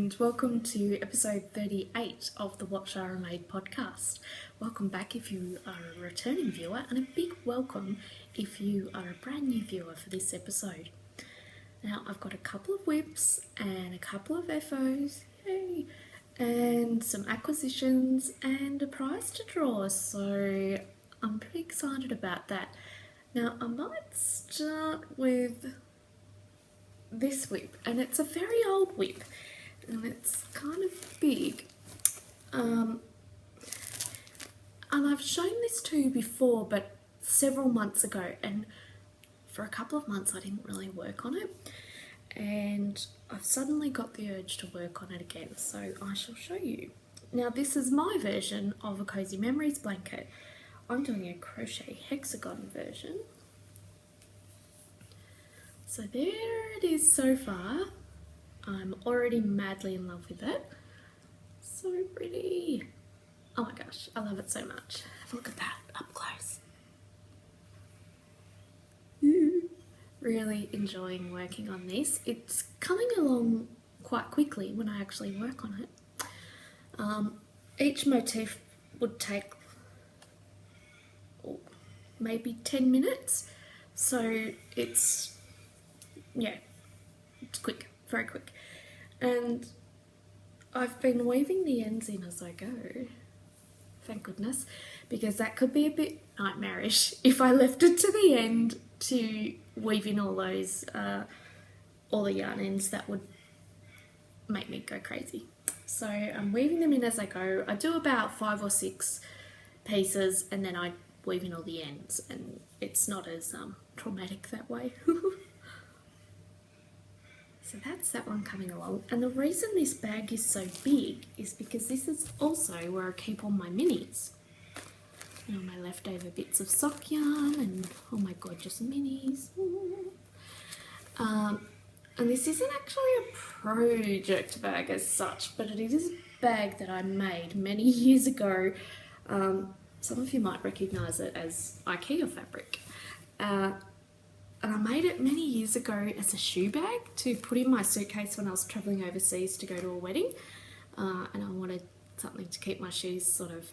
and welcome to episode 38 of the What Shara Made podcast. Welcome back if you are a returning viewer, and a big welcome if you are a brand new viewer for this episode. Now, I've got a couple of whips and a couple of FOs, yay, and some acquisitions and a prize to draw, so I'm pretty excited about that. Now, I might start with this whip, and it's a very old whip, and it's kind of big. And I've shown this to you before, but several months ago, and for a couple of months I didn't really work on it, and I've suddenly got the urge to work on it again, so I shall show you. Now, this is my version of a Cozy Memories blanket. I'm doing a crochet hexagon version. So there it is so far. I'm already madly in love with it. So pretty. Oh my gosh, I love it so much. Have a look at that up close. Really enjoying working on this. It's coming along quite quickly when I actually work on it. Each motif would take maybe 10 minutes. So it's quick, very quick. And I've been weaving the ends in as I go, thank goodness, because that could be a bit nightmarish if I left it to the end to weave in all those, all the yarn ends. That would make me go crazy. So I'm weaving them in as I go. I do about 5 or 6 pieces and then I weave in all the ends, and it's not as traumatic that way. So that's that one coming along, and the reason this bag is so big is because this is also where I keep all my minis. You know, my leftover bits of sock yarn and all my gorgeous minis. And this isn't actually a project bag as such, but it is a bag that I made many years ago. Some of you might recognise it as IKEA fabric. And I made it many years ago as a shoe bag to put in my suitcase when I was travelling overseas to go to a wedding. And I wanted something to keep my shoes sort of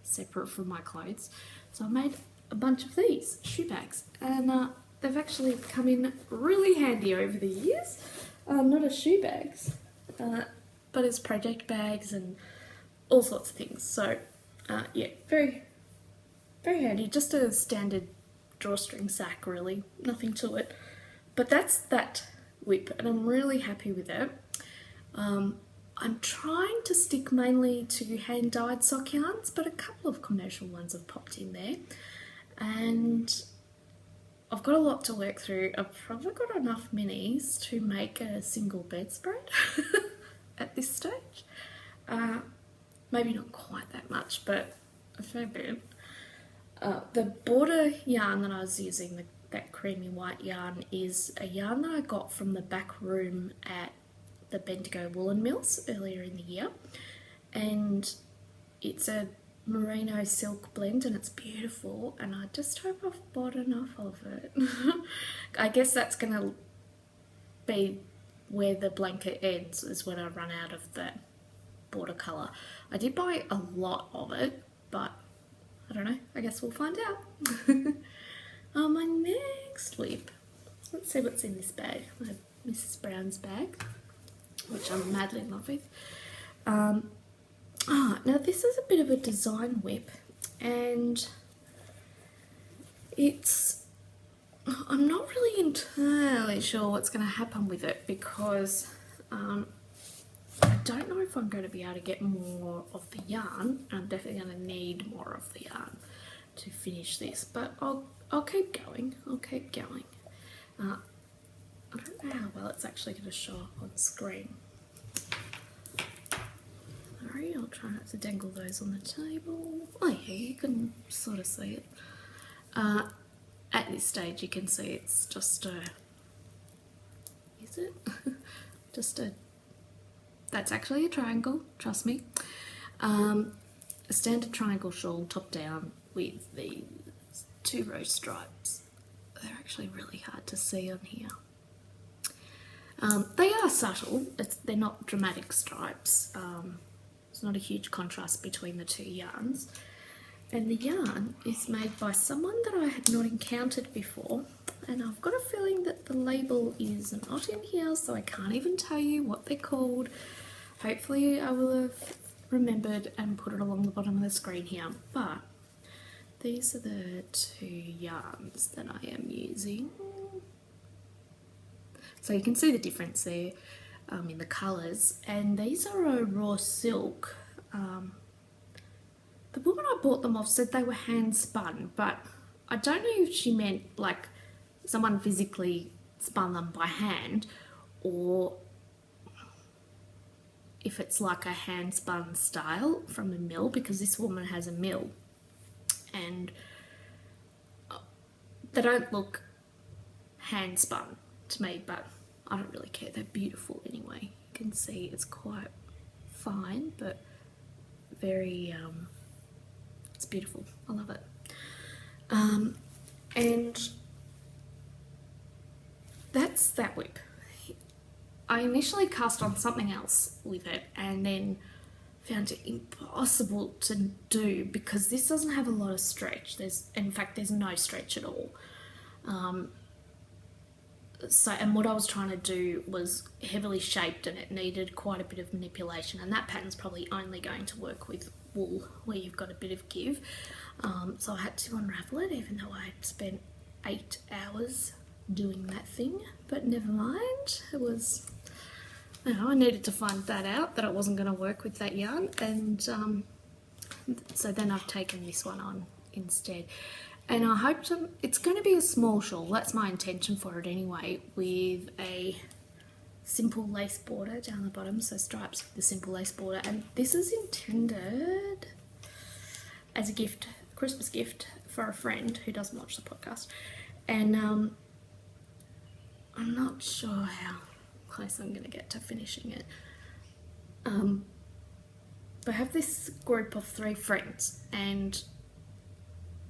separate from my clothes. So I made a bunch of these shoe bags, and they've actually come in really handy over the years. Not as shoe bags, but as project bags and all sorts of things. So yeah, very, very handy. Just a standard drawstring sack, really, nothing to it. But that's that whip, and I'm really happy with it. I'm trying to stick mainly to hand-dyed sock yarns, but a couple of commercial ones have popped in there, and I've got a lot to work through. I've probably got enough minis to make a single bedspread at this stage. Maybe not quite that much, but a fair bit. The border yarn that I was using, that creamy white yarn, is a yarn that I got from the back room at the Bendigo Woolen Mills earlier in the year, and it's a merino silk blend and it's beautiful, and I just hope I've bought enough of it. I guess that's going to be where the blanket ends, is when I run out of that border colour. I did buy a lot of it, but I don't know, I guess we'll find out. My next whip. Let's see what's in this bag. I have Mrs. Brown's bag, which I'm madly in love with. Now this is a bit of a design whip, and I'm not really entirely sure what's going to happen with it, because I don't know if I'm going to be able to get more of the yarn. I'm definitely going to need more of the yarn to finish this, but I'll keep going. I'll keep going. I don't know how well it's actually going to show up on screen. Sorry, I'll try not to dangle those on the table. Oh yeah, you can sort of see it. At this stage you can see it's just a... Is it? Just a... That's actually a triangle, trust me. A standard triangle shawl, top down, with these 2-row stripes. They're actually really hard to see on here. They are subtle, they're not dramatic stripes. It's not a huge contrast between the two yarns. And the yarn is made by someone that I had not encountered before, and I've got a feeling that the label is not in here, so I can't even tell you what they're called. Hopefully I will have remembered and put it along the bottom of the screen here, but these are the two yarns that I am using. So you can see the difference there in the colours, and these are a raw silk. The woman I bought them off said they were hand spun, but I don't know if she meant like someone physically spun them by hand, or if it's like a hand spun style from a mill, because this woman has a mill and they don't look hand spun to me, but I don't really care. They're beautiful anyway. You can see it's quite fine, but very it's beautiful. I love it. And that's that whip. I initially cast on something else with it and then found it impossible to do because this doesn't have a lot of stretch. In fact, there's no stretch at all. And what I was trying to do was heavily shaped, and it needed quite a bit of manipulation, and that pattern's probably only going to work with wool where you've got a bit of give. So I had to unravel it, even though I had spent 8 hours doing that thing, but never mind. It was, I needed to find that out, that it wasn't going to work with that yarn, and so then I've taken this one on instead. And I hope it's going to be a small shawl, that's my intention for it anyway, with a simple lace border down the bottom, so stripes with the simple lace border. And this is intended as a gift, Christmas gift for a friend who doesn't watch the podcast. And I'm not sure how close I'm going to get to finishing it. But I have this group of 3 friends, and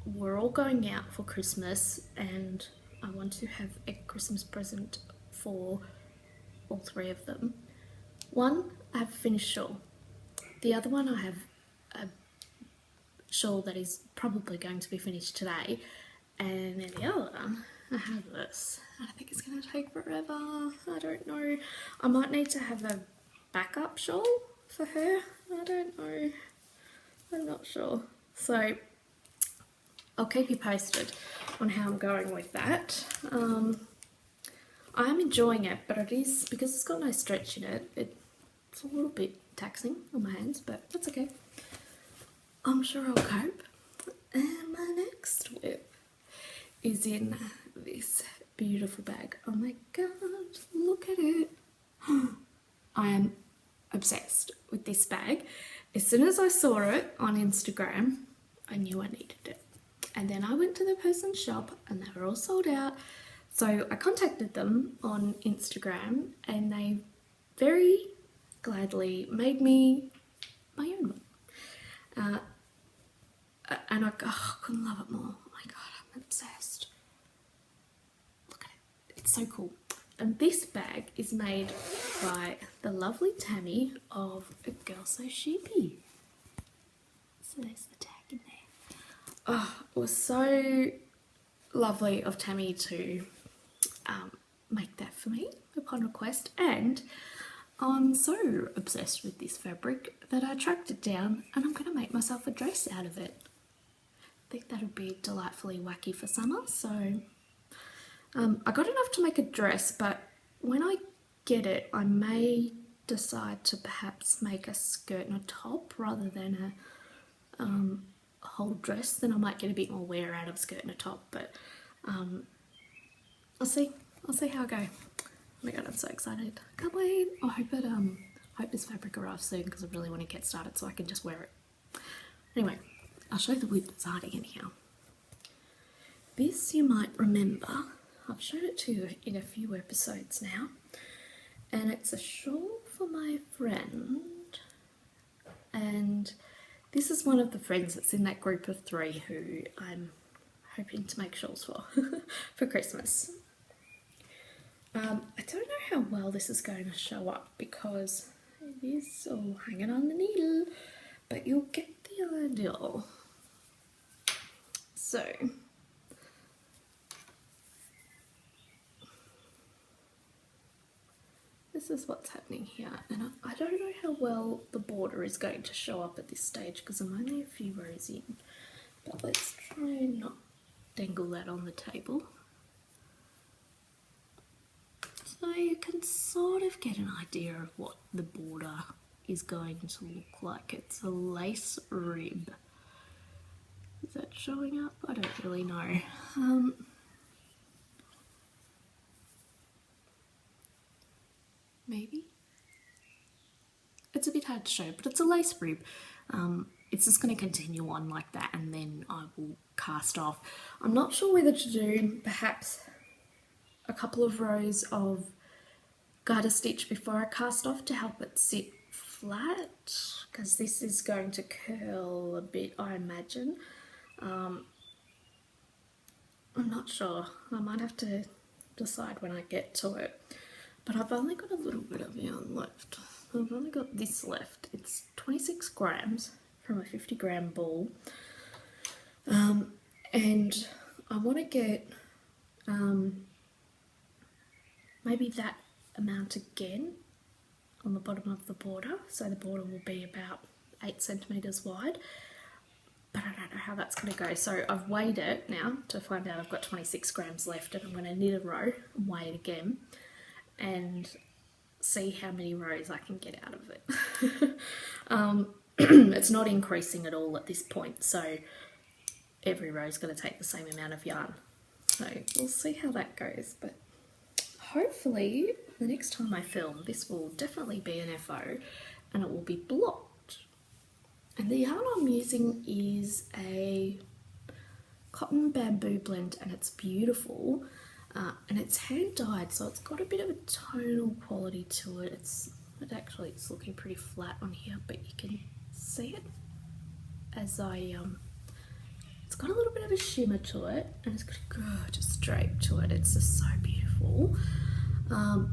we're all going out for Christmas, and I want to have a Christmas present for all 3 of them. One, I have a finished shawl. The other one, I have a shawl that is probably going to be finished today. And then the other one, I have this. I think it's going to take forever. I don't know. I might need to have a backup shawl for her. I don't know. I'm not sure. So I'll keep you posted on how I'm going with that. I am enjoying it, but it is, because it's got no stretch in it, it's a little bit taxing on my hands, but that's okay. I'm sure I'll cope. And my next whip is in this beautiful bag. Oh my god, look at it. I am obsessed with this bag. As soon as I saw it on Instagram, I knew I needed it. And then I went to the person's shop and they were all sold out. So I contacted them on Instagram and they very gladly made me my own one. And I couldn't love it more. Oh my god, I'm obsessed. Look at it. It's so cool. And this bag is made by the lovely Tammy of A Girl So Sheepy. So there's the tag in there. Oh, it was so lovely of Tammy to make that for me upon request, and I'm so obsessed with this fabric that I tracked it down and I'm going to make myself a dress out of it. I think that'll be delightfully wacky for summer, so I got enough to make a dress, but when I get it I may decide to perhaps make a skirt and a top rather than a whole dress. Then I might get a bit more wear out of a skirt and a top, but I'll see how I go. Oh my god, I'm so excited. I can't wait. I hope this fabric arrives soon because I really want to get started so I can just wear it. Anyway, I'll show the whip designing in here. This you might remember. I've showed it to you in a few episodes now. And it's a shawl for my friend. And this is one of the friends that's in that group of 3 who I'm hoping to make shawls for, for Christmas. I don't know how well this is going to show up because it is all hanging on the needle, but you'll get the idea. So, this is what's happening here, and I don't know how well the border is going to show up at this stage because I'm only a few rows in, but let's try and not dangle that on the table. So you can sort of get an idea of what the border is going to look like. It's a lace rib. Is that showing up? I don't really know. Maybe? It's a bit hard to show, but it's a lace rib. It's just going to continue on like that, and then I will cast off. I'm not sure whether to do perhaps a couple of rows of garter stitch before I cast off to help it sit flat, because this is going to curl a bit, I imagine. I'm not sure. I might have to decide when I get to it. But I've only got a little bit of yarn left. I've only got this left. It's 26 grams from a 50 gram ball. And I want to get maybe that amount again on the bottom of the border. So the border will be about 8 centimetres wide. But I don't know how that's going to go. So I've weighed it now to find out I've got 26 grams left, and I'm going to knit a row and weigh it again and see how many rows I can get out of it. It's not increasing at all at this point, so every row is going to take the same amount of yarn. So we'll see how that goes, but hopefully the next time I film this will definitely be an FO and it will be blocked. And the yarn I'm using is a cotton bamboo blend, and it's beautiful. And it's hand dyed, so it's got a bit of a tonal quality to it. It's looking pretty flat on here, but you can see it as it's got a little bit of a shimmer to it, and it's got a gorgeous drape to it. It's just so beautiful. And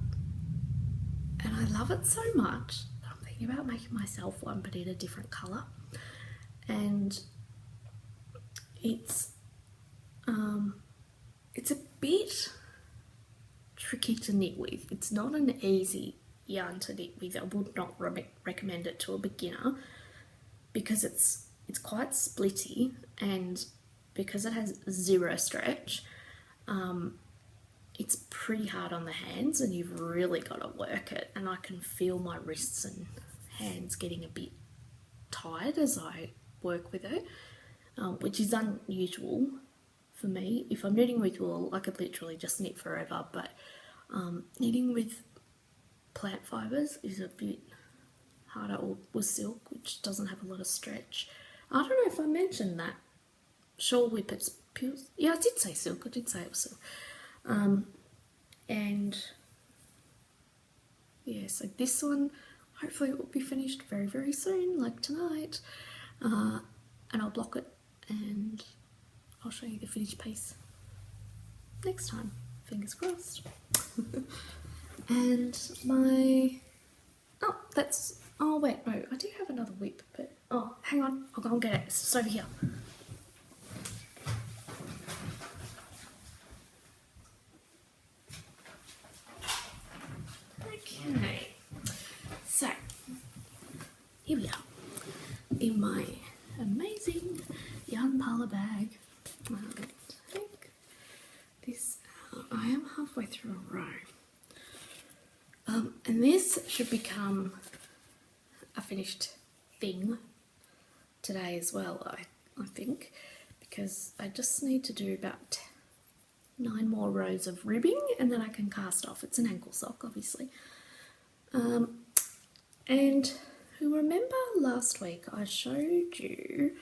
I love it so much that I'm thinking about making myself one, but in a different colour. And it's a bit tricky to knit with. It's not an easy yarn to knit with. I would not recommend it to a beginner because it's quite splitty, and because it has zero stretch, it's pretty hard on the hands, and you've really got to work it. And I can feel my wrists and hands getting a bit tired as I work with it, which is unusual for me. If I'm knitting with wool, I could literally just knit forever, but knitting with plant fibres is a bit harder, or with silk, which doesn't have a lot of stretch. I don't know if I mentioned that. Shawl whippets, peels. Yeah, I did say silk. I did say it was silk. And yeah, so this one hopefully it will be finished very, very soon, like tonight. And I'll block it, and I'll show you the finished piece next time. Fingers crossed. And oh wait, no, I do have another whip, but oh, hang on, I'll go and get it. It's over here. Okay, so here we are in my amazing yarn parlour bag. Take this out. I am halfway through a row. And this should become a finished thing today as well, I think, because I just need to do about 9 more rows of ribbing, and then I can cast off. It's an ankle sock, obviously. And who remember last week I showed you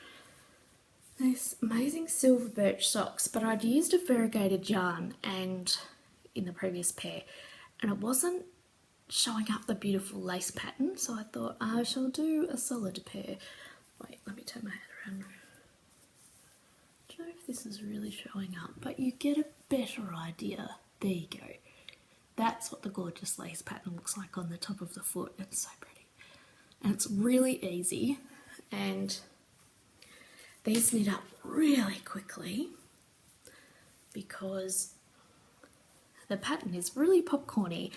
this amazing silver birch socks, but I'd used a variegated yarn and in the previous pair, and it wasn't showing up the beautiful lace pattern, so I thought I shall do a solid pair. Wait, let me turn my head around. I don't know if this is really showing up, but you get a better idea. There you go. that's what the gorgeous lace pattern looks like on the top of the foot. It's so pretty. And it's really easy, and these knit up really quickly because the pattern is really popcorny,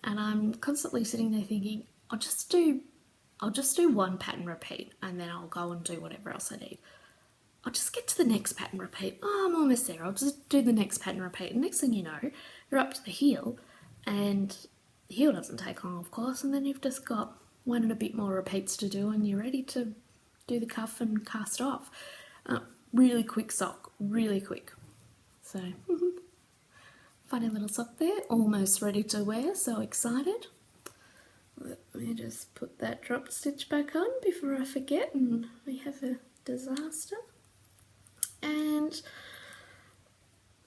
and I'm constantly sitting there thinking, I'll just do one pattern repeat and then I'll go and do whatever else I need. I'll just get to the next pattern repeat. Oh, I'm almost there. I'll just do the next pattern repeat. And next thing you know, you're up to the heel, and the heel doesn't take long, of course, and then you've just got one and a bit more repeats to do, and you're ready to do the cuff and cast off. Really quick sock, really quick. So, funny little sock there, almost ready to wear, so excited. Let me just put that drop stitch back on before I forget and we have a disaster. And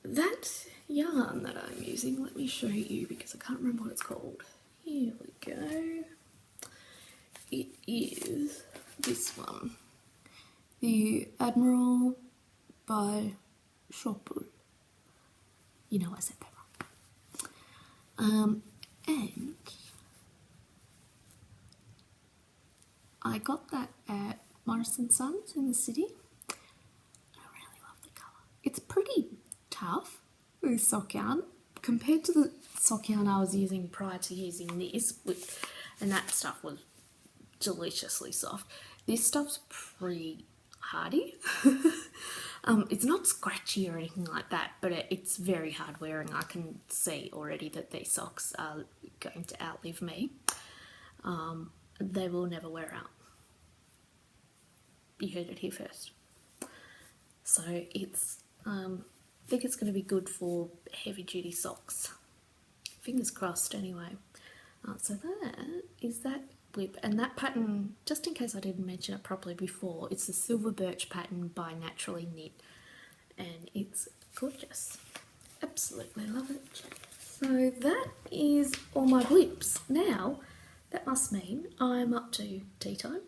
that yarn that I'm using, let me show you because I can't remember what it's called. Here we go. It is this one, the Admiral by Shopwood. You know I said that wrong. And I got that at Morrison Sons in the city. I really love the colour. It's pretty tough with sock yarn compared to the sock yarn I was using prior to using this, and that stuff was deliciously soft. This stuff's pretty hardy. It's not scratchy or anything like that, but it's very hard wearing. I can see already that these socks are going to outlive me. They will never wear out. You heard it here first. So it's, I think it's going to be good for heavy duty socks. Fingers crossed anyway. So that is that whip, and that pattern, just in case I didn't mention it properly before, it's the Silver Birch pattern by Naturally Knit, and it's gorgeous. Absolutely love it. So that is all my whips. Now, that must mean I'm up to tea time.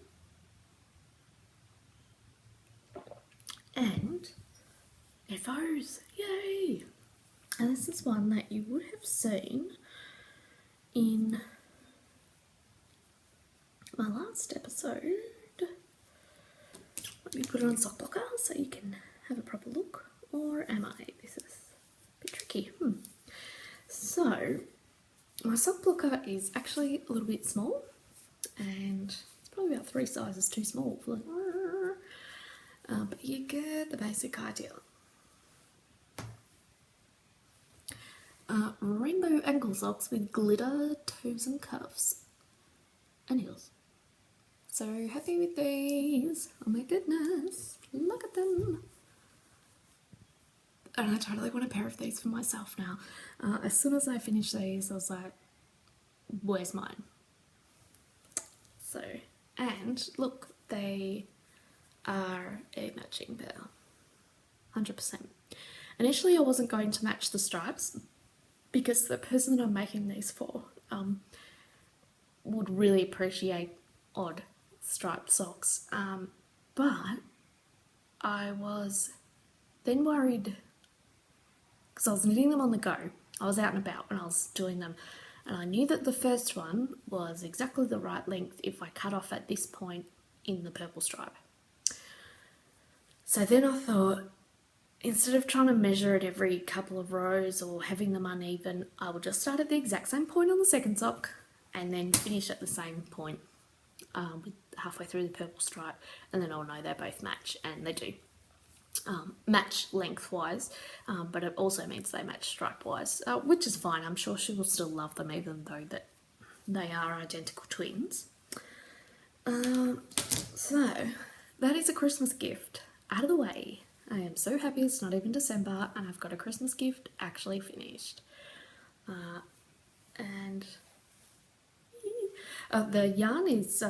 And FOs, yay! And this is one that you would have seen in my last episode. Let me put it on sock blocker so you can have a proper look. Or am I? This is a bit tricky. So, my sock blocker is actually a little bit small, and it's probably about 3 sizes too small for it. But you get the basic idea. Rainbow ankle socks with glitter toes and cuffs and heels. So happy with these. Oh my goodness, look at them. And I totally want a pair of these for myself now. As soon as I finished these, I was like, where's mine? So, and look, they are a matching pair, 100%. Initially I wasn't going to match the stripes because the person that I'm making these for would really appreciate odd striped socks, but I was then worried because I was knitting them on the go. I was out and about and I was doing them, and I knew that the first one was exactly the right length if I cut off at this point in the purple stripe. So then I thought, instead of trying to measure it every couple of rows or having them uneven, I will just start at the exact same point on the second sock and then finish at the same point with halfway through the purple stripe, and then I'll know they both match, and they do. Match lengthwise, but it also means they match stripe-wise, which is fine. I'm sure she will still love them even though that they are identical twins. So that is a Christmas gift out of the way. I am so happy it's not even December and I've got a Christmas gift actually finished. And the yarn is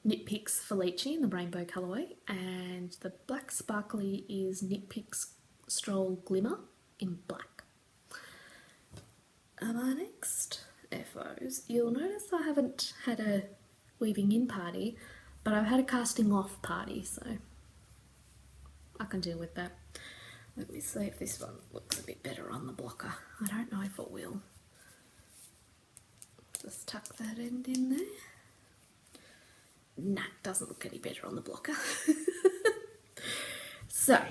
Knit Picks Felice in the rainbow colourway, and the black sparkly is Knit Picks Stroll Glimmer in black. My next FOs, you'll notice I haven't had a weaving in party, but I've had a casting off party, so I can deal with that. Let me see if this one looks a bit better on the blocker. I don't know if it will. Just tuck that end in there. Nah, doesn't look any better on the blocker. So,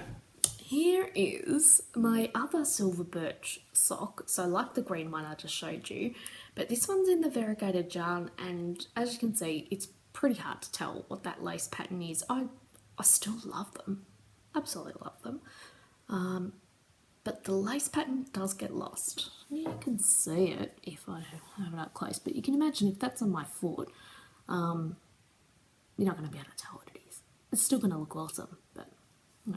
here is my other silver birch sock. So like the green one I just showed you, but this one's in the variegated yarn, and as you can see, it's pretty hard to tell what that lace pattern is. I still love them, absolutely love them. But the lace pattern does get lost. You can see it if I have it up close, but you can imagine if that's on my foot, you're not going to be able to tell what it is. It's still going to look awesome, but no.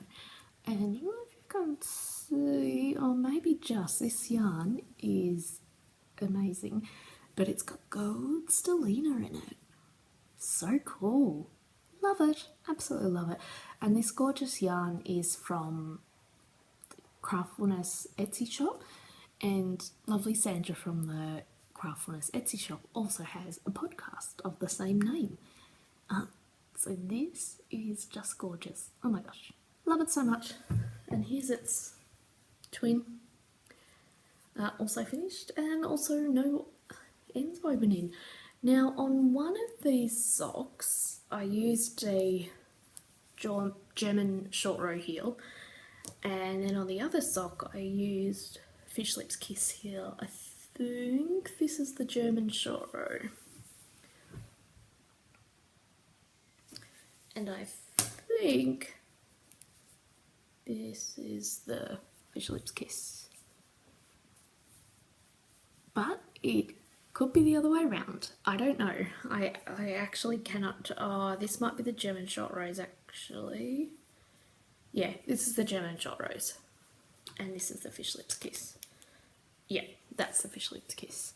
And I don't know if you can see, or maybe just this yarn is amazing, but it's got gold stellina in it. So cool. Love it. Absolutely love it. And this gorgeous yarn is from Craftfulness Etsy shop, and lovely Sandra from the Craftfulness Etsy shop also has a podcast of the same name. So this is just gorgeous. Oh my gosh, love it so much. And here's its twin, also finished, and also no ends woven in. Now on one of these socks I used a German short row heel, and then on the other sock I used Fish Lips Kiss heel. I think this is the German short row. And I think this is the Fish Lips Kiss. But it could be the other way around. I don't know. I actually cannot. Oh, this might be the German short rows actually. Yeah, this is the German short rows. And this is the Fish Lips Kiss. Yeah, that's the Fish Lips Kiss.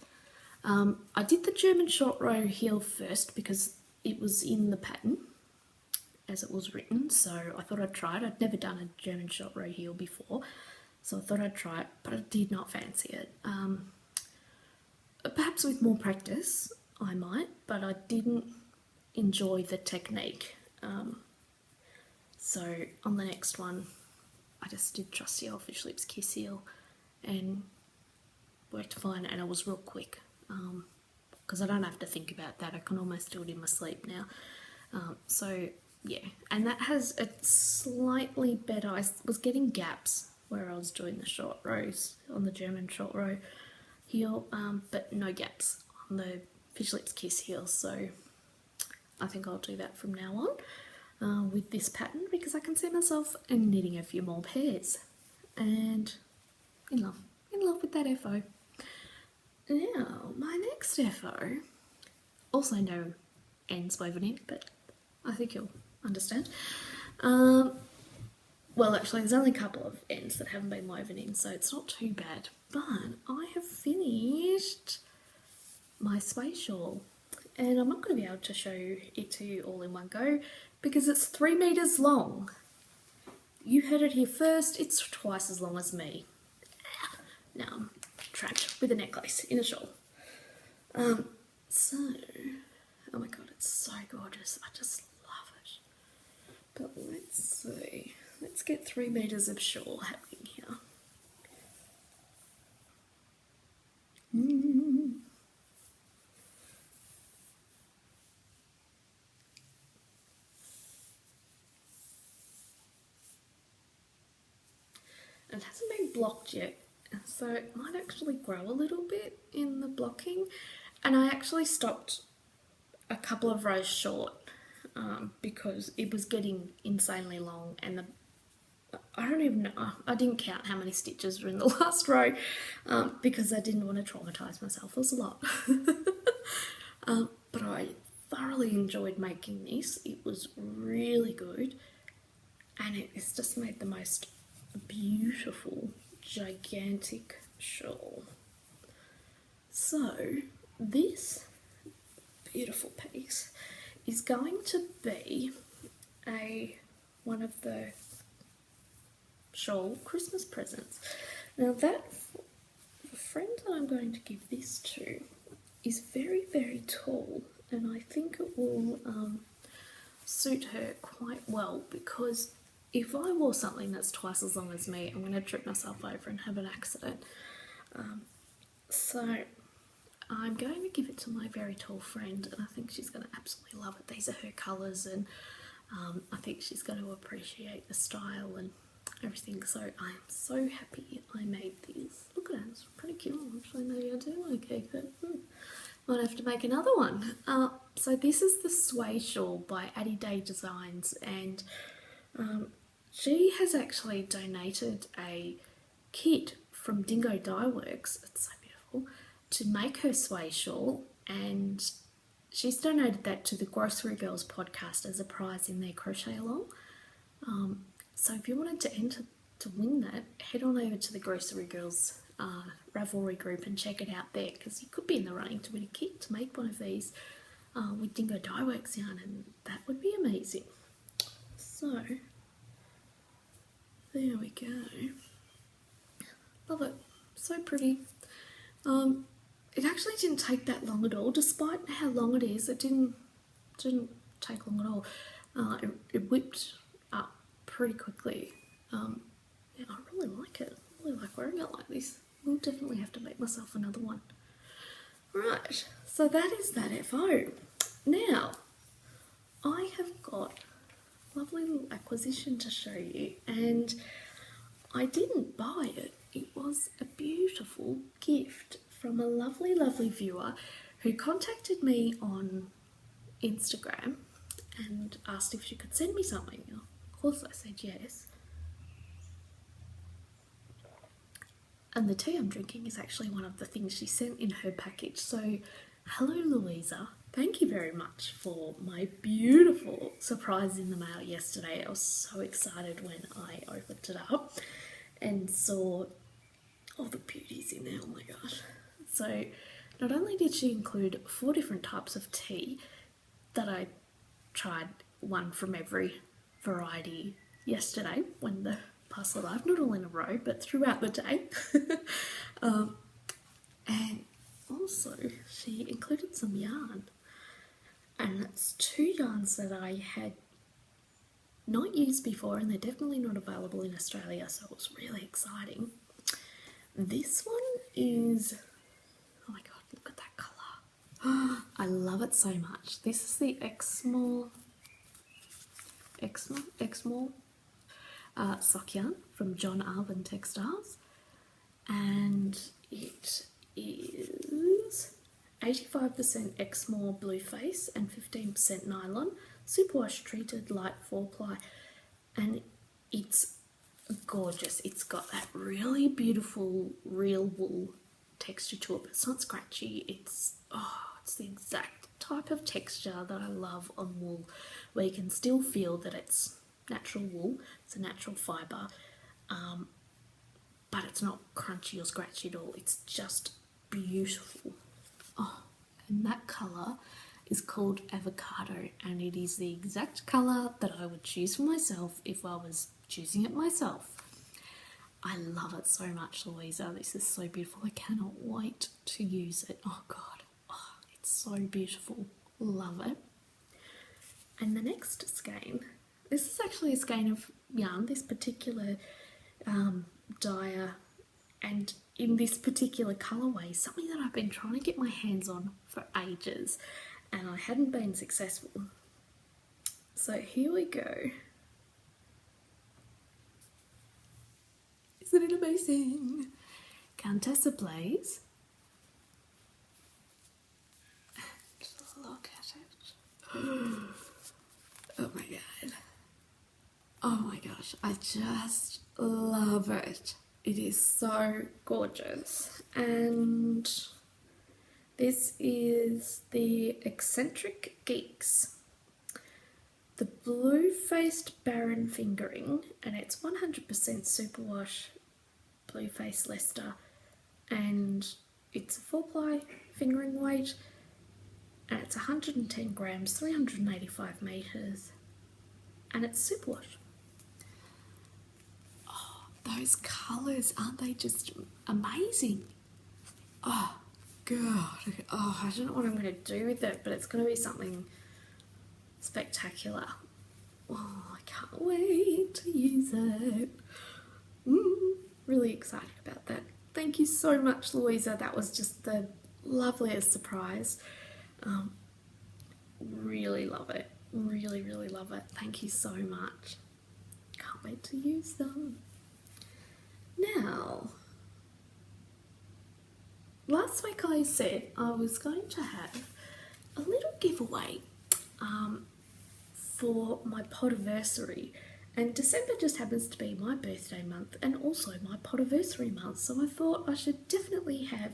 I did the German short row heel first because it was in the pattern as it was written, so I thought I'd try it. I'd never done a German short row heel before, so I thought I'd try it, but I did not fancy it. Perhaps with more practice I might, but I didn't enjoy the technique. So on the next one I just did trusty old Fish Lips Kiss heel and worked fine, and it was real quick because I don't have to think about that. I can almost do it in my sleep now. So yeah, and that has a slightly better, I was getting gaps where I was doing the short rows on the German short row heel, but no gaps on the Fish Lips Kiss heel, so I think I'll do that from now on with this pattern, because I can see myself knitting a few more pairs, and in love with that FO. Now, my next FO, also no ends woven in, but I think you'll understand. Well, actually, there's only a couple of ends that haven't been woven in, so it's not too bad. But I have finished my sway shawl, and I'm not going to be able to show it to you all in one go because it's 3 meters long. You heard it here first, it's twice as long as me. Now I'm trapped with a necklace in a shawl. So, oh my god, it's so gorgeous. I just love it. But let's see. Let's get 3 meters of shawl happening here. It hasn't been blocked yet, so it might actually grow a little bit in the blocking. And I actually stopped a couple of rows short because it was getting insanely long, and I don't even know, I didn't count how many stitches were in the last row because I didn't want to traumatise myself. It was a lot. But I thoroughly enjoyed making this. It was really good, and it's just made the most beautiful, gigantic shawl. So this beautiful piece is going to be one of the shawl Christmas presents. Now that the friend that I'm going to give this to is very, very tall, and I think it will suit her quite well, because if I wore something that's twice as long as me, I'm going to trip myself over and have an accident. So I'm going to give it to my very tall friend, and I think she's going to absolutely love it. These are her colours, and I think she's going to appreciate the style and everything. So I'm so happy I made these. Look at it, it's pretty cute. Actually, maybe I do want to keep it. Might have to make another one. So this is the Sway Shawl by Addie Day Designs, and she has actually donated a kit from Dingo Dye Works. It's so beautiful, to make her sway shawl, and she's donated that to the Grocery Girls podcast as a prize in their crochet along. So if you wanted to enter to win that, head on over to the Grocery Girls Ravelry group and check it out there, because you could be in the running to win a kit to make one of these with Dingo Dye Works yarn, and that would be amazing. So there we go. Love it. So pretty. It actually didn't take that long at all, despite how long it is. It didn't take long at all. It whipped up pretty quickly. Yeah, I really like it. I really like wearing it like this. We'll definitely have to make myself another one. Right, so that is that FO. Now, I have got a lovely little acquisition to show you, and I didn't buy it. It was a beautiful gift from a lovely, lovely viewer who contacted me on Instagram and asked if she could send me something. Of course I said yes. And the tea I'm drinking is actually one of the things she sent in her package. So, hello Louisa, thank you very much for my beautiful surprise in the mail yesterday. I was so excited when I opened it up and saw all the beauties in there. Oh my gosh. So not only did she include 4 different types of tea that I tried one from every variety yesterday when the parcel arrived, not all in a row but throughout the day. And also she included some yarn, and it's 2 yarns that I had not used before, and they're definitely not available in Australia, so it was really exciting. This one is, oh my god, look at that colour. I love it so much. This is the Exmoor sock yarn from John Arvin Textiles, and it is 85% Exmoor blue face and 15% nylon, superwash treated, light 4-ply, and it's gorgeous. It's got that really beautiful real wool texture to it, but it's not scratchy. It's the exact type of texture that I love on wool, where you can still feel that it's natural wool, it's a natural fibre, but it's not crunchy or scratchy at all. It's just beautiful. Oh, and that colour is called Avocado, and it is the exact colour that I would choose for myself if I was choosing it myself. I love it so much, Louisa. This is so beautiful. I cannot wait to use it. Oh god, it's so beautiful. Love it. And the next skein, this is actually a skein of yarn, this particular dyer, and in this particular colourway, something that I've been trying to get my hands on for ages, and I hadn't been successful. So here we go. Isn't it amazing? Countess Ablaze. Just look at it. Oh my god. Oh my gosh, I just love it. It is so gorgeous. And this is the Eccentric Geeks, the blue-faced barren fingering, and it's 100% superwash blue-faced Leicester, and it's a 4-ply fingering weight, and it's 110 grams, 385 metres, and it's superwash. Oh, those colours, aren't they just amazing? Oh god, I don't know what I'm going to do with it, but it's going to be something spectacular. Oh, I can't wait to use it. Really excited about that. Thank you so much, Louisa. That was just the loveliest surprise. Really love it. Really, really love it. Thank you so much. Can't wait to use them. Now, last week I said I was going to have a little giveaway for my podiversary, and December just happens to be my birthday month and also my podiversary month, so I thought I should definitely have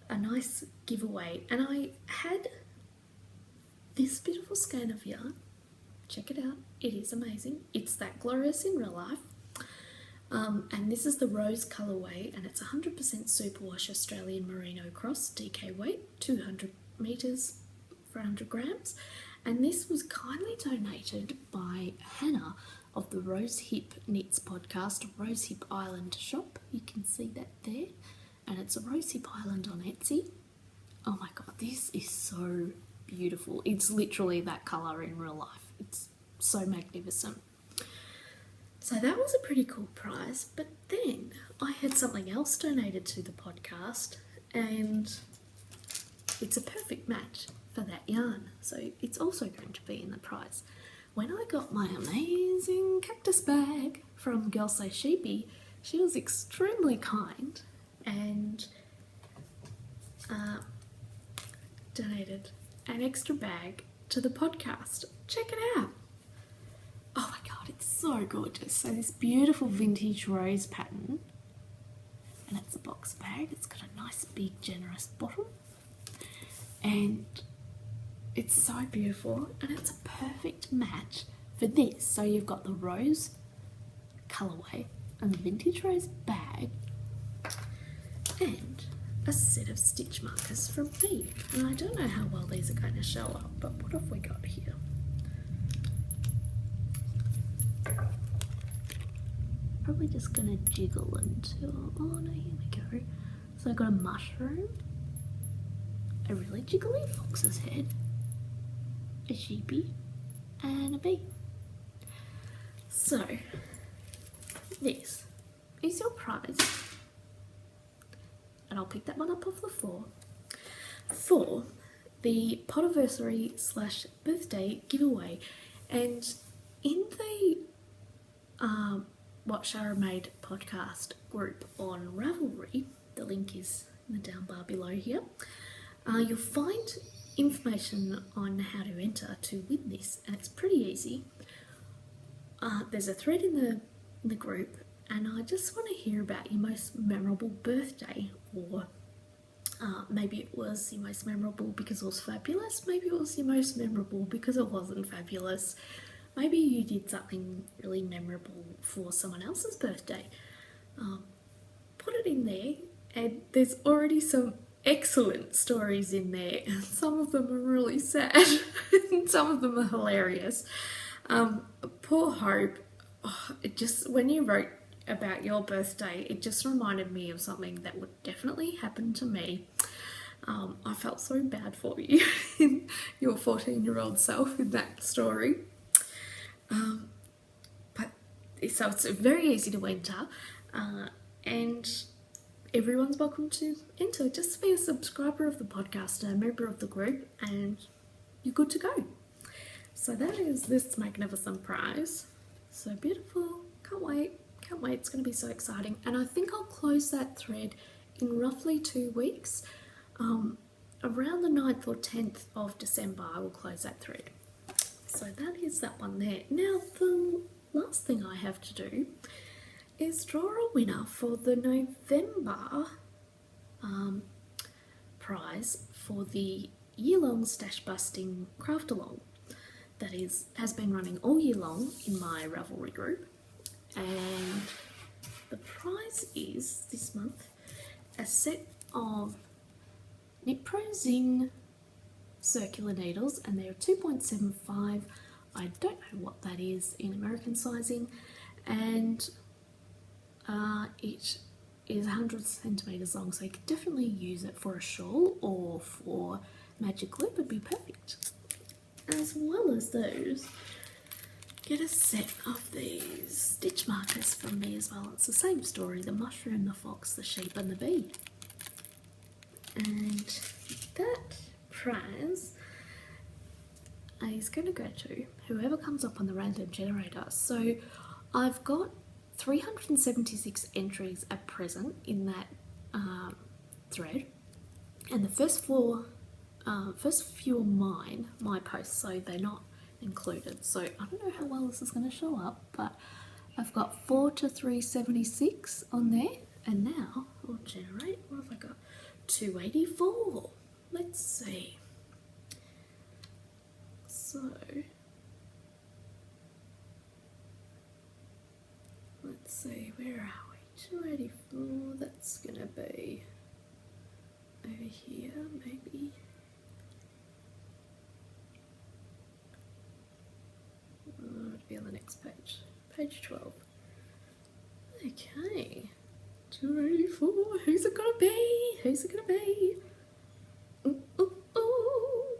a nice giveaway. And I had this beautiful skein of yarn. Check it out, it is amazing. It's that glorious in real life. And this is the rose colourway, and it's 100% superwash Australian merino cross, DK weight, 200 metres for 100 grams. And this was kindly donated by Hannah of the Rose Hip Knits podcast, Rose Hip Island shop. You can see that there. And it's a Rose Hip Island on Etsy. Oh my god, this is so beautiful. It's literally that colour in real life. It's so magnificent. So that was a pretty cool prize, but then I had something else donated to the podcast, and it's a perfect match for that yarn, so it's also going to be in the prize. When I got my amazing cactus bag from Girl Say Sheepy, she was extremely kind and donated an extra bag to the podcast. Check it out. Oh my god, it's so gorgeous. So this beautiful vintage rose pattern, and it's a box bag. It's got a nice big generous bottom, and it's so beautiful, and it's a perfect match for this. So you've got the rose colourway and the vintage rose bag and a set of stitch markers from me. And I don't know how well these are going to show up, but what have we got here? Probably just going to jiggle until, oh no, here we go. So I've got a mushroom, a really jiggly fox's head, a sheepy, and a bee. So this is your prize, and I'll pick that one up off the floor for the podiversary / birthday giveaway. And in the What Shara Made podcast group on Ravelry, the link is in the down bar below here, you'll find information on how to enter to win this, and it's pretty easy. There's a thread in the group, and I just want to hear about your most memorable birthday, or maybe it was your most memorable because it was fabulous, maybe it was your most memorable because it wasn't fabulous. Maybe you did something really memorable for someone else's birthday. Put it in there, and there's already some excellent stories in there. Some of them are really sad, and some of them are hilarious. Poor Hope, when you wrote about your birthday, it just reminded me of something that would definitely happen to me. I felt so bad for you, your 14-year-old self in that story. So it's very easy to enter, and everyone's welcome to enter. Just be a subscriber of the podcast, a member of the group, and you're good to go. So that is this magnificent prize. So beautiful. Can't wait. Can't wait. It's going to be so exciting. And I think I'll close that thread in roughly 2 weeks. Around the 9th or 10th of December, I will close that thread. So that is that one there. Now, the last thing I have to do is draw a winner for the November prize for the year-long stash busting craft along that has been running all year long in my Ravelry group. And the prize is this month a set of Knit Pro Zing circular needles, and they're 2.75. I don't know what that is in American sizing, and it is 100 centimeters long, so you could definitely use it for a shawl or for magic loop. Would be perfect. As well as those, get a set of these stitch markers from me as well. It's the same story, the mushroom, the fox, the sheep and the bee. And that prize is going to go to whoever comes up on the random generator. So I've got 376 entries at present in that thread, and the first few are my posts, so they're not included. So I don't know how well this is going to show up, but I've got 4 to 376 on there, and now I'll generate. What have I got? 284. Let's see. So let's see, where are we? 284. That's gonna be over here, maybe. It'll be on the next page. Page 12. Okay. 284. Who's it gonna be? Who's it gonna be? Ooh, ooh, ooh.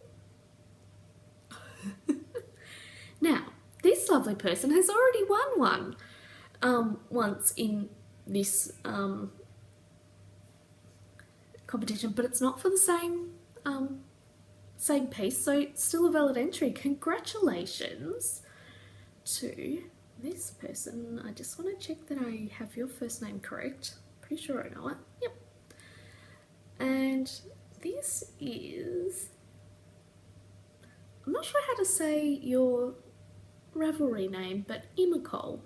Now, this lovely person has already won one once in this competition, but it's not for the same piece, so it's still a valid entry. Congratulations to this person. I just want to check that I have your first name correct. Pretty sure I know it. Yep. And this is, I'm not sure how to say your Ravelry name, but Imacole.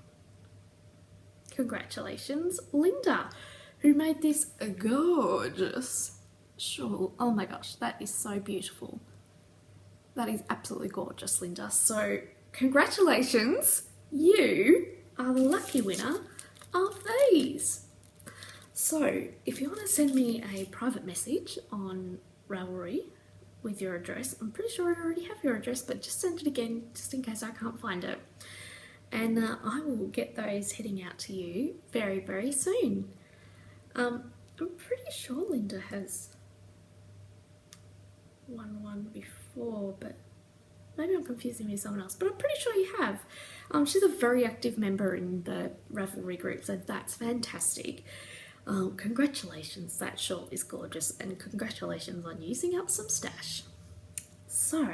Congratulations, Linda, who made this gorgeous shawl. Oh my gosh, that is so beautiful. That is absolutely gorgeous, Linda. So congratulations, you are the lucky winner of these. So if you want to send me a private message on Ravelry with your address, I'm pretty sure I already have your address, but just send it again just in case I can't find it. And I will get those heading out to you very, very soon. I'm pretty sure Linda has won one before, but maybe I'm confusing with someone else, but I'm pretty sure you have. She's a very active member in the Ravelry group, so that's fantastic. Congratulations, that shawl is gorgeous, and congratulations on using up some stash. So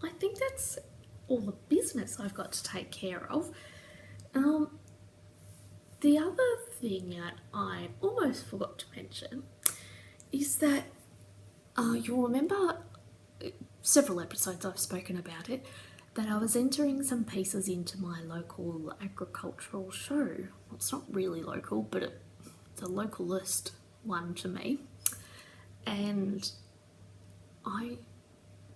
I think that's all the business I've got to take care of. The other thing that I almost forgot to mention is that you'll remember several episodes I've spoken about it, that I was entering some pieces into my local agricultural show. Well, it's not really local, but it's a localist one to me. And I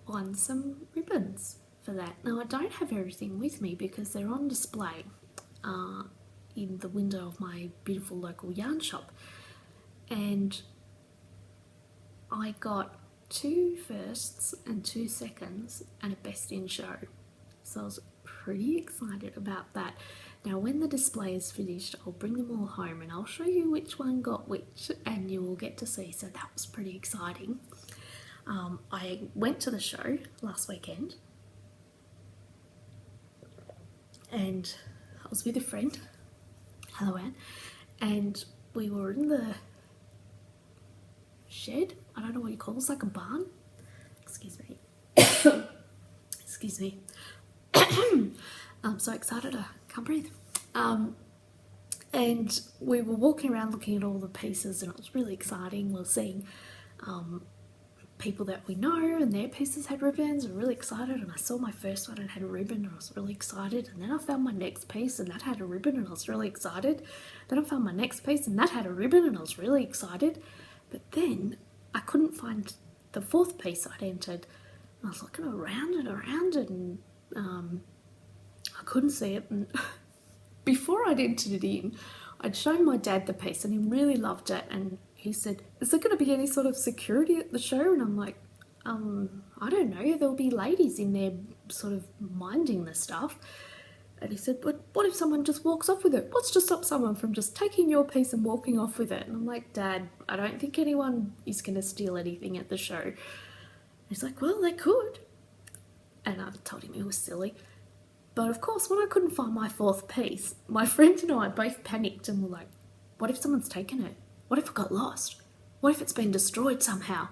won some ribbons for that. Now I don't have everything with me because they're on display in the window of my beautiful local yarn shop. And I got 2 firsts and 2 seconds and a best in show. So I was pretty excited about that. Now when the display is finished, I'll bring them all home and I'll show you which one got which, and you will get to see. So that was pretty exciting. I went to the show last weekend and I was with a friend, hello Anne, and we were in the shed, I don't know what you call it, it's like a barn, excuse me, excuse me, I'm so excited I can't breathe, and we were walking around looking at all the pieces and it was really exciting. We were seeing people that we know and their pieces had ribbons. I'm really excited, and I saw my first one and had a ribbon and I was really excited, and then I found my next piece and that had a ribbon and I was really excited. Then I found my next piece and that had a ribbon and I was really excited. But then I couldn't find the 4th piece I'd entered. I was looking around and I couldn't see it. And before I'd entered it in, I'd shown my dad the piece and he really loved it, and he said, is there going to be any sort of security at the show? And I'm like, I don't know, there'll be ladies in there sort of minding the stuff. And he said, but what if someone just walks off with it? What's to stop someone from just taking your piece and walking off with it? And I'm like, Dad, I don't think anyone is going to steal anything at the show. He's like, well, they could. And I told him it was silly. But of course, when I couldn't find my 4th piece, my friend and I both panicked and were like, what if someone's taken it? What if it got lost? What if it's been destroyed somehow?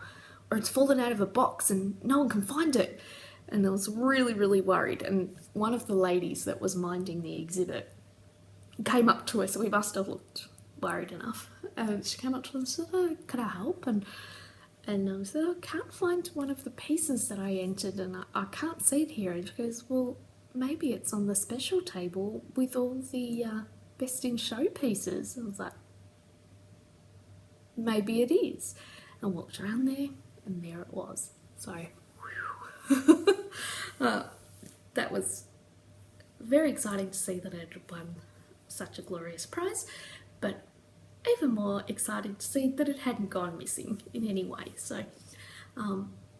Or it's fallen out of a box and no one can find it? And I was really, really worried. And one of the ladies that was minding the exhibit came up to us. We must have looked worried enough. And she came up to us and said, "Oh, could I help?" And I said, "I can't find one of the pieces that I entered and I can't see it here." And she goes, "Well, maybe it's on the special table with all the best in show pieces." I was like, "Maybe it is." And walked around there and there it was. So that was very exciting to see that I had won such a glorious prize, but even more exciting to see that it hadn't gone missing in any way. So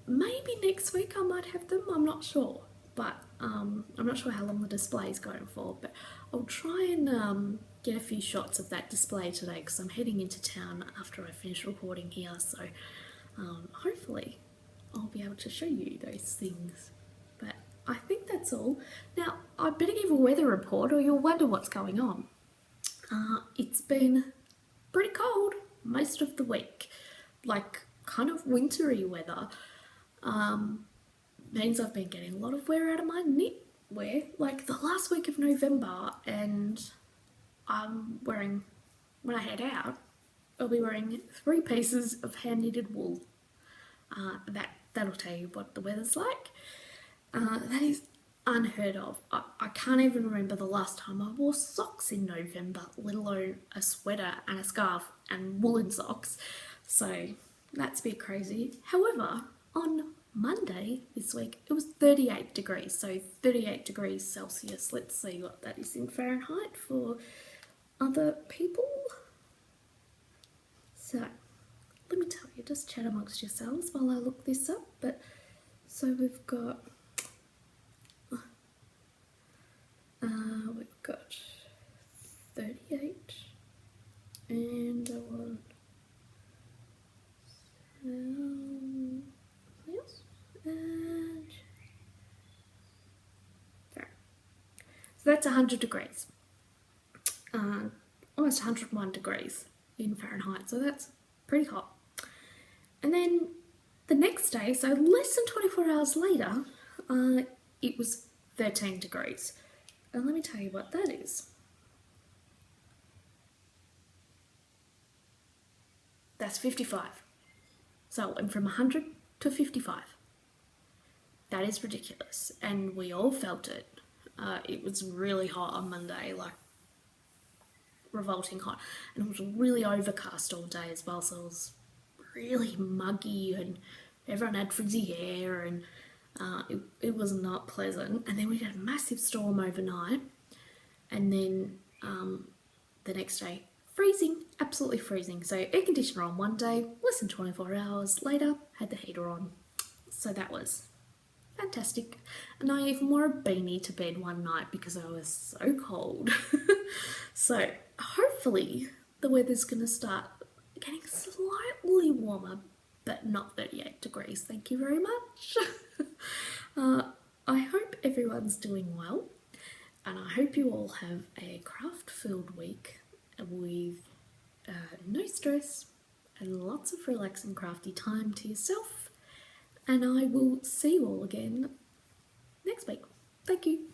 maybe next week I might have them, I'm not sure, but I'm not sure how long the display is going for, but I'll try and get a few shots of that display today because I'm heading into town after I finish recording here, so hopefully I'll be able to show you those things. But I think that's all. Now, I better give a weather report or you'll wonder what's going on. It's been pretty cold most of the week, like kind of wintry weather. Means I've been getting a lot of wear out of my knitwear, like the last week of November, and I'm wearing, when I head out, I'll be wearing 3 pieces of hand knitted wool. That'll tell you what the weather's like. That is unheard of. I can't even remember the last time I wore socks in November, let alone a sweater and a scarf and woolen socks. So that's a bit crazy. However, on Monday this week, it was 38 degrees. So 38 degrees Celsius. Let's see what that is in Fahrenheit for other people. So let me tell you, just chat amongst yourselves while I look this up. But so we've got 38 and I want yes, and there. So that's 100 degrees, almost 101 degrees in Fahrenheit, so that's pretty hot. And then the next day, so less than 24 hours later, it was 13 degrees. And let me tell you what that is. That's 55. So I went from 100 to 55. That is ridiculous. And we all felt it. It was really hot on Monday, like revolting hot. And it was really overcast all day as well, so it was really muggy and everyone had frizzy hair and it was not pleasant. And then we had a massive storm overnight, and then the next day, freezing, absolutely freezing. So air conditioner on one day, less than 24 hours later, had the heater on. So that was fantastic. And I even wore a beanie to bed one night because I was so cold. So hopefully the weather's going to start getting slightly warmer, but not 38 degrees. Thank you very much. I hope everyone's doing well, and I hope you all have a craft-filled week with no stress and lots of relaxing crafty time to yourself, and I will see you all again next week. Thank you.